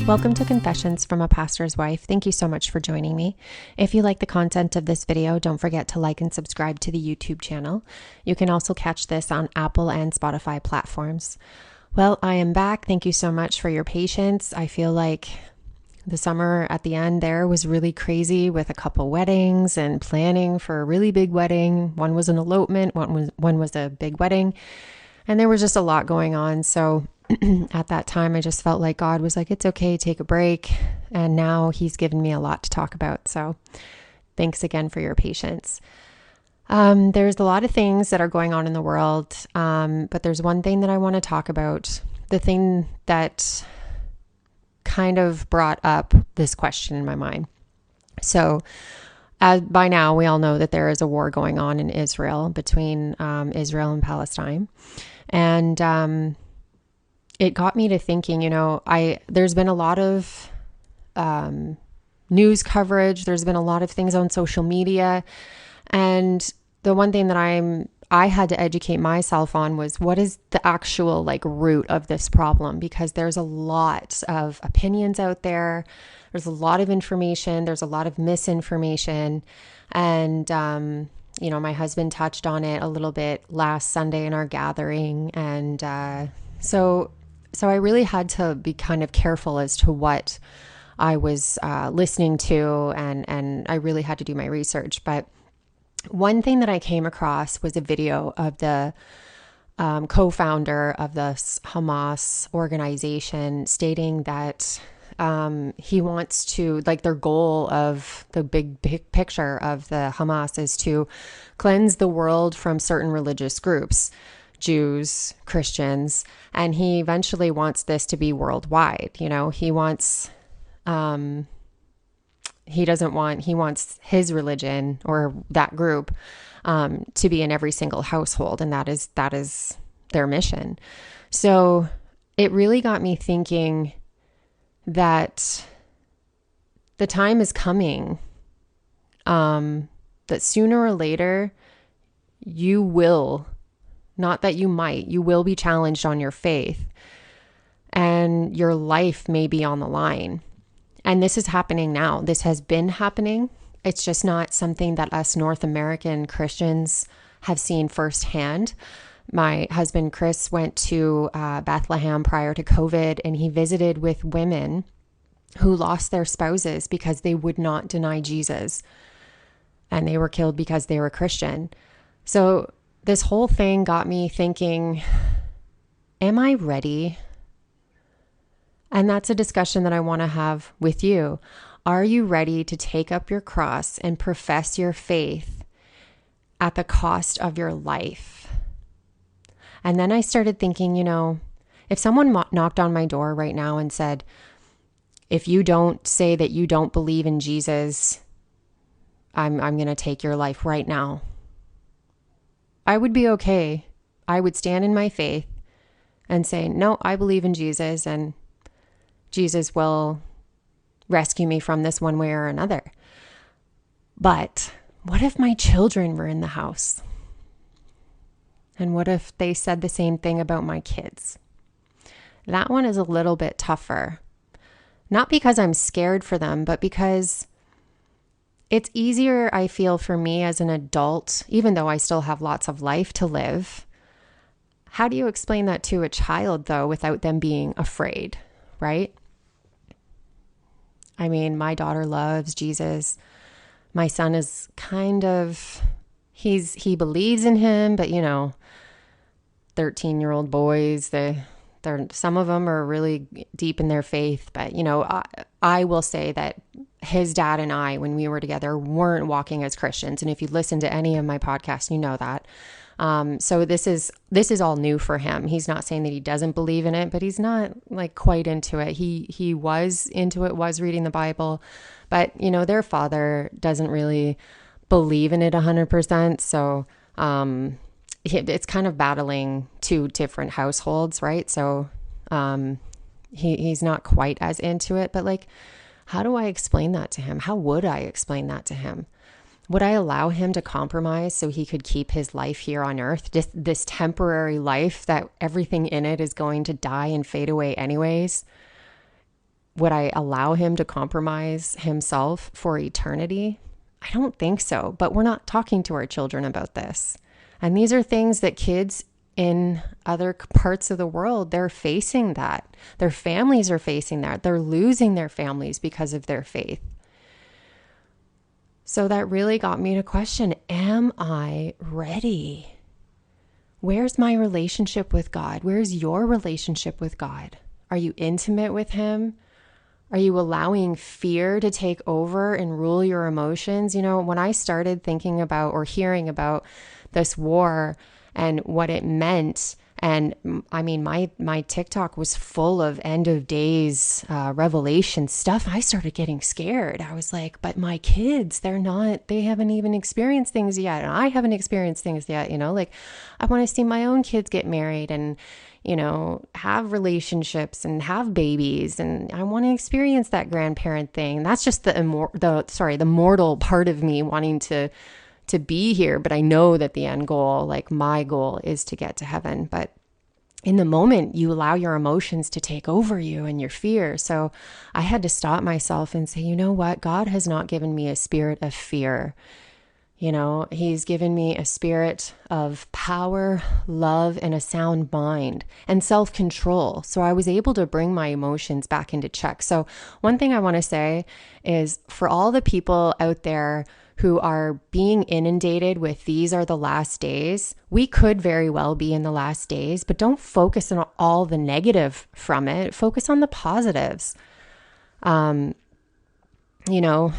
Welcome to Confessions from a Pastor's Wife. Thank you so much for joining me. If you like the content of this video, don't forget to like and subscribe to the YouTube channel. You can also catch this on Apple and Spotify platforms. Well, I am back. Thank you so much for your patience. I feel like the summer at the end there was really crazy with a couple weddings and planning for a really big wedding. One was an elopement, one was a big wedding, and there was just a lot going on. So at that time, I just felt like God was like, it's okay, take a break. And now he's given me a lot to talk about. So thanks again for your patience. There's a lot of things that are going on in the world, but there's one thing that I want to talk about. The thing that kind of brought up this question in my mind. So by now, we all know that there is a war going on in Israel between Israel and Palestine. And it got me to thinking, there's been a lot of news coverage. There's been a lot of things on social media. And the one thing that I had to educate myself on was what is the actual root of this problem? Because there's a lot of opinions out there. There's a lot of information. There's a lot of misinformation. And, my husband touched on it a little bit last Sunday in our gathering. And so I really had to be kind of careful as to what I was listening to, and I really had to do my research. But one thing that I came across was a video of the co-founder of the Hamas organization stating that he wants to, their goal of the big picture of the Hamas is to cleanse the world from certain religious groups, Jews, Christians, and he eventually wants this to be worldwide. He wants, he wants his religion or that group to be in every single household, and that is their mission. So it really got me thinking that the time is coming, that sooner or later you will, not that you might, you will be challenged on your faith, and your life may be on the line. And this is happening now. This has been happening. It's just not something that us North American Christians have seen firsthand. My husband, Chris, went to Bethlehem prior to COVID, and he visited with women who lost their spouses because they would not deny Jesus, and they were killed because they were Christian. So this whole thing got me thinking, am I ready? And that's a discussion that I want to have with you. Are you ready to take up your cross and profess your faith at the cost of your life? And then I started thinking, if someone knocked on my door right now and said, if you don't say that you don't believe in Jesus, I'm going to take your life right now, I would be okay. I would stand in my faith and say, no, I believe in Jesus, and Jesus will rescue me from this one way or another. But what if my children were in the house? And what if they said the same thing about my kids? That one is a little bit tougher. Not because I'm scared for them, but because it's easier, I feel, for me as an adult, even though I still have lots of life to live. How do you explain that to a child, though, without them being afraid, right? I mean, my daughter loves Jesus. My son is kind of, he believes in him, but 13-year-old boys, some of them are really deep in their faith. But, I will say that his dad and I, when we were together, weren't walking as Christians. And if you listen to any of my podcasts, you know that. So this is all new for him. He's not saying that he doesn't believe in it, but he's not quite into it. He was into it, was reading the Bible, but their father doesn't really believe in it 100%. So, it's kind of battling two different households, right? So, he's not quite as into it, but how do I explain that to him? How would I explain that to him? Would I allow him to compromise so he could keep his life here on earth, just this temporary life that everything in it is going to die and fade away anyways? Would I allow him to compromise himself for eternity? I don't think so, but we're not talking to our children about this. And these are things that kids in other parts of the world, they're facing that. Their families are facing that. They're losing their families because of their faith. So that really got me to question, am I ready? Where's my relationship with God? Where's your relationship with God? Are you intimate with him? Are you allowing fear to take over and rule your emotions? You know, when I started thinking about or hearing about this war and what it meant, and I mean, my TikTok was full of end of days revelation stuff. I started getting scared. I was like, but my kids, they haven't even experienced things yet. And I haven't experienced things yet, you know, like I want to see my own kids get married and, you know, have relationships and have babies. And I want to experience that grandparent thing. That's just the mortal part of me wanting to be here. But I know that the end goal, like my goal, is to get to heaven. But in the moment, you allow your emotions to take over you and your fear. So I had to stop myself and say, you know what? God has not given me a spirit of fear. You know, he's given me a spirit of power, love, and a sound mind and self-control. So I was able to bring my emotions back into check. So one thing I want to say is for all the people out there who are being inundated with these are the last days, we could very well be in the last days, but don't focus on all the negative from it. Focus on the positives. You know,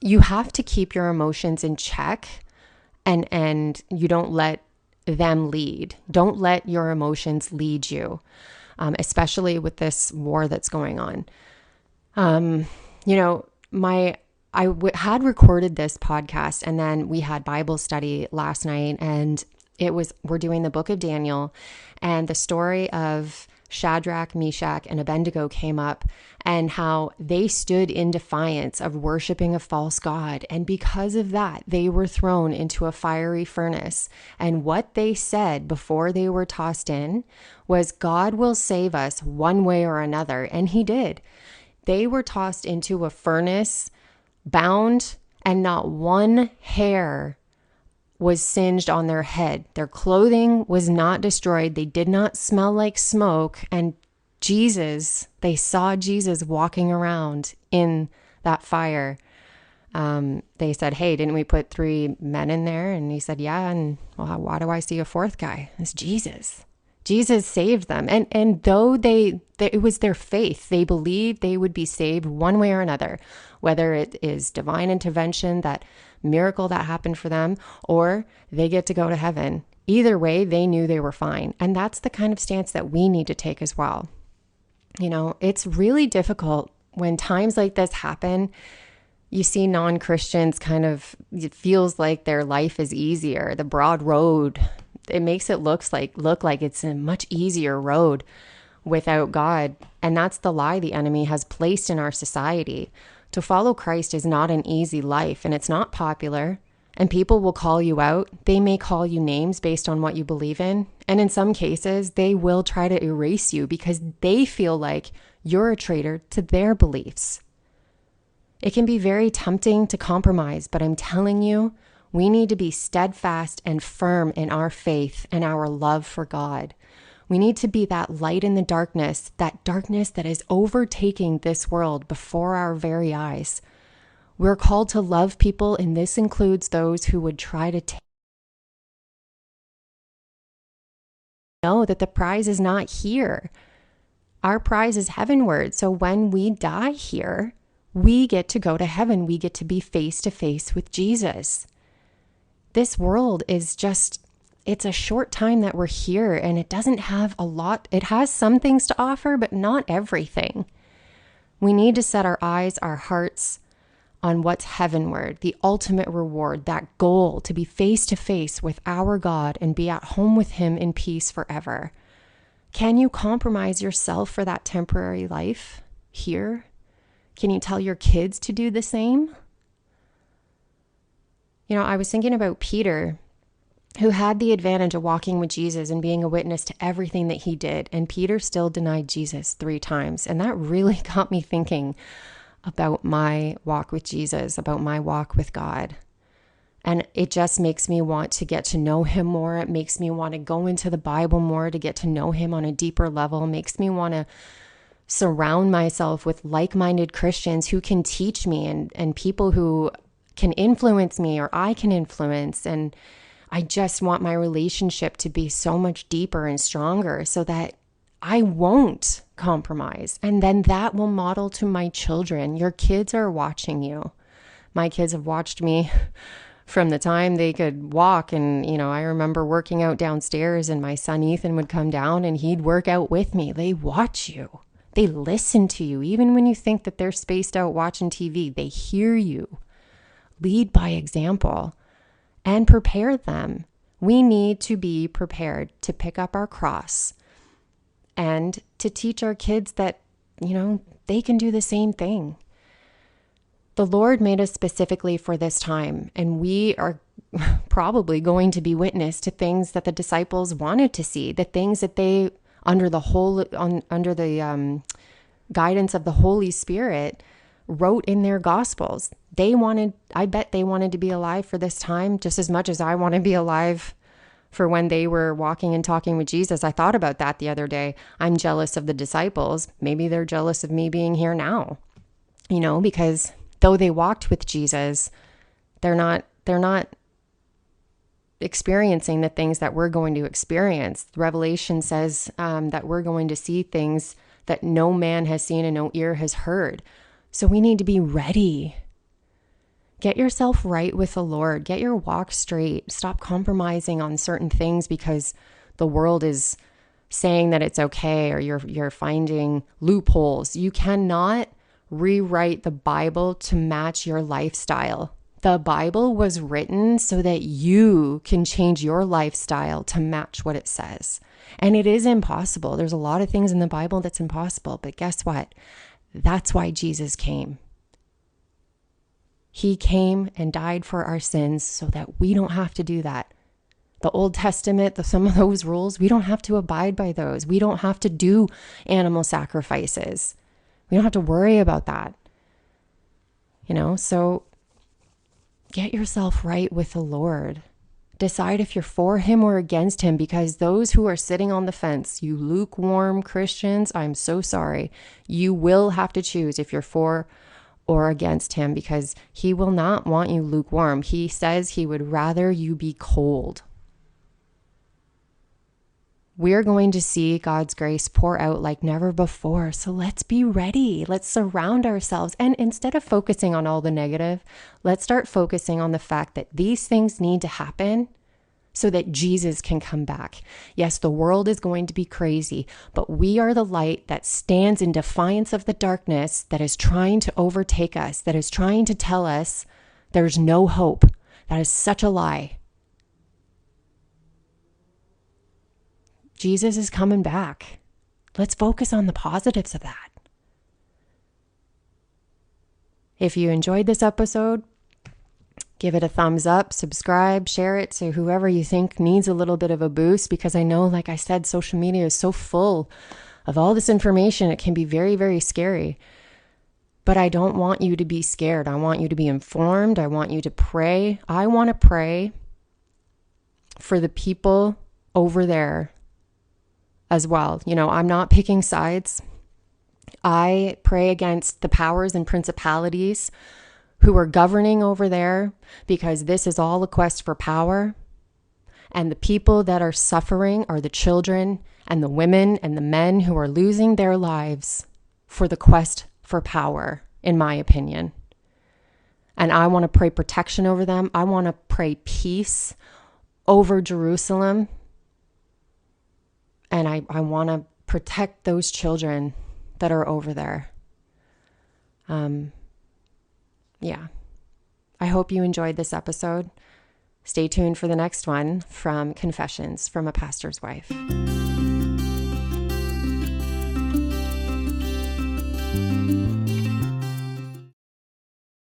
you have to keep your emotions in check and you don't let them lead. Don't let your emotions lead you, especially with this war that's going on. You know, had recorded this podcast and then we had Bible study last night and we're doing the book of Daniel and the story of Shadrach, Meshach, and Abednego came up and how they stood in defiance of worshiping a false god. And because of that, they were thrown into a fiery furnace. And what they said before they were tossed in was, God will save us one way or another. And he did. They were tossed into a furnace, bound, and not one hair was singed on their head. Their clothing was not destroyed. They did not smell like smoke. And they saw Jesus walking around in that fire. They said, hey, didn't we put 3 men in there? And he said, yeah. And well, why do I see a 4th guy? It's Jesus. Jesus saved them. And though it was their faith, they believed they would be saved one way or another, whether it is divine intervention, that miracle that happened for them, or they get to go to heaven. Either way, they knew they were fine. And that's the kind of stance that we need to take as well. You know, it's really difficult when times like this happen. You see non-Christians it feels like their life is easier. The broad road, it makes it look like it's a much easier road without God. And that's the lie the enemy has placed in our society. To follow Christ is not an easy life, and it's not popular. And people will call you out. They may call you names based on what you believe in. And in some cases, they will try to erase you because they feel like you're a traitor to their beliefs. It can be very tempting to compromise, but I'm telling you, we need to be steadfast and firm in our faith and our love for God. We need to be that light in the darkness that is overtaking this world before our very eyes. We're called to love people, and this includes those who would try to know that the prize is not here. Our prize is heavenward. So when we die here, we get to go to heaven. We get to be face to face with Jesus. This world is it's a short time that we're here, and it doesn't have a lot. It has some things to offer, but not everything. We need to set our eyes, our hearts on what's heavenward, the ultimate reward, that goal to be face to face with our God and be at home with him in peace forever. Can you compromise yourself for that temporary life here? Can you tell your kids to do the same? You know, I was thinking about Peter who had the advantage of walking with Jesus and being a witness to everything that he did. And Peter still denied Jesus 3 times. And that really got me thinking about my walk with Jesus, about my walk with God. And it just makes me want to get to know him more. It makes me want to go into the Bible more to get to know him on a deeper level. It makes me want to surround myself with like-minded Christians who can teach me and people who can influence me or I can influence. And I just want my relationship to be so much deeper and stronger so that I won't compromise. And then that will model to my children. Your kids are watching you. My kids have watched me from the time they could walk. And, I remember working out downstairs and my son Ethan would come down and he'd work out with me. They watch you. They listen to you. Even when you think that they're spaced out watching TV, they hear you. Lead by example. And prepare them. We need to be prepared to pick up our cross and to teach our kids that, they can do the same thing. The Lord made us specifically for this time, and we are probably going to be witness to things that the disciples wanted to see, the things that they, under the guidance of the Holy Spirit, wrote in their gospels. I bet they wanted to be alive for this time just as much as I want to be alive for when they were walking and talking with Jesus. I thought about that the other day. I'm jealous of the disciples. Maybe they're jealous of me being here now, because though they walked with Jesus, they're not experiencing the things that we're going to experience. Revelation says that we're going to see things that no man has seen and no ear has heard. So we need to be ready. Get yourself right with the Lord. Get your walk straight. Stop compromising on certain things because the world is saying that it's okay or you're finding loopholes. You cannot rewrite the Bible to match your lifestyle. The Bible was written so that you can change your lifestyle to match what it says. And it is impossible. There's a lot of things in the Bible that's impossible, but guess what? That's why Jesus came. He came and died for our sins so that we don't have to do that. The Old Testament, some of those rules, we don't have to abide by those. We don't have to do animal sacrifices. We don't have to worry about that. So get yourself right with the Lord. Decide if you're for him or against him, because those who are sitting on the fence, you lukewarm Christians, I'm so sorry. You will have to choose if you're for or against him, because he will not want you lukewarm. He says he would rather you be cold. We're going to see God's grace pour out like never before. So let's be ready. Let's surround ourselves. And instead of focusing on all the negative, let's start focusing on the fact that these things need to happen so that Jesus can come back. Yes, the world is going to be crazy, but we are the light that stands in defiance of the darkness that is trying to overtake us, that is trying to tell us there's no hope. That is such a lie. Jesus is coming back. Let's focus on the positives of that. If you enjoyed this episode, give it a thumbs up, subscribe, share it to whoever you think needs a little bit of a boost, because I know, like I said, social media is so full of all this information. It can be very, very scary. But I don't want you to be scared. I want you to be informed. I want you to pray. I want to pray for the people over there as well. I'm not picking sides. I pray against the powers and principalities who are governing over there, because this is all a quest for power. And the people that are suffering are the children and the women and the men who are losing their lives for the quest for power, in my opinion. And I want to pray protection over them. I want to pray peace over Jerusalem. And I want to protect those children that are over there. Yeah. I hope you enjoyed this episode. Stay tuned for the next one from Confessions from a Pastor's Wife.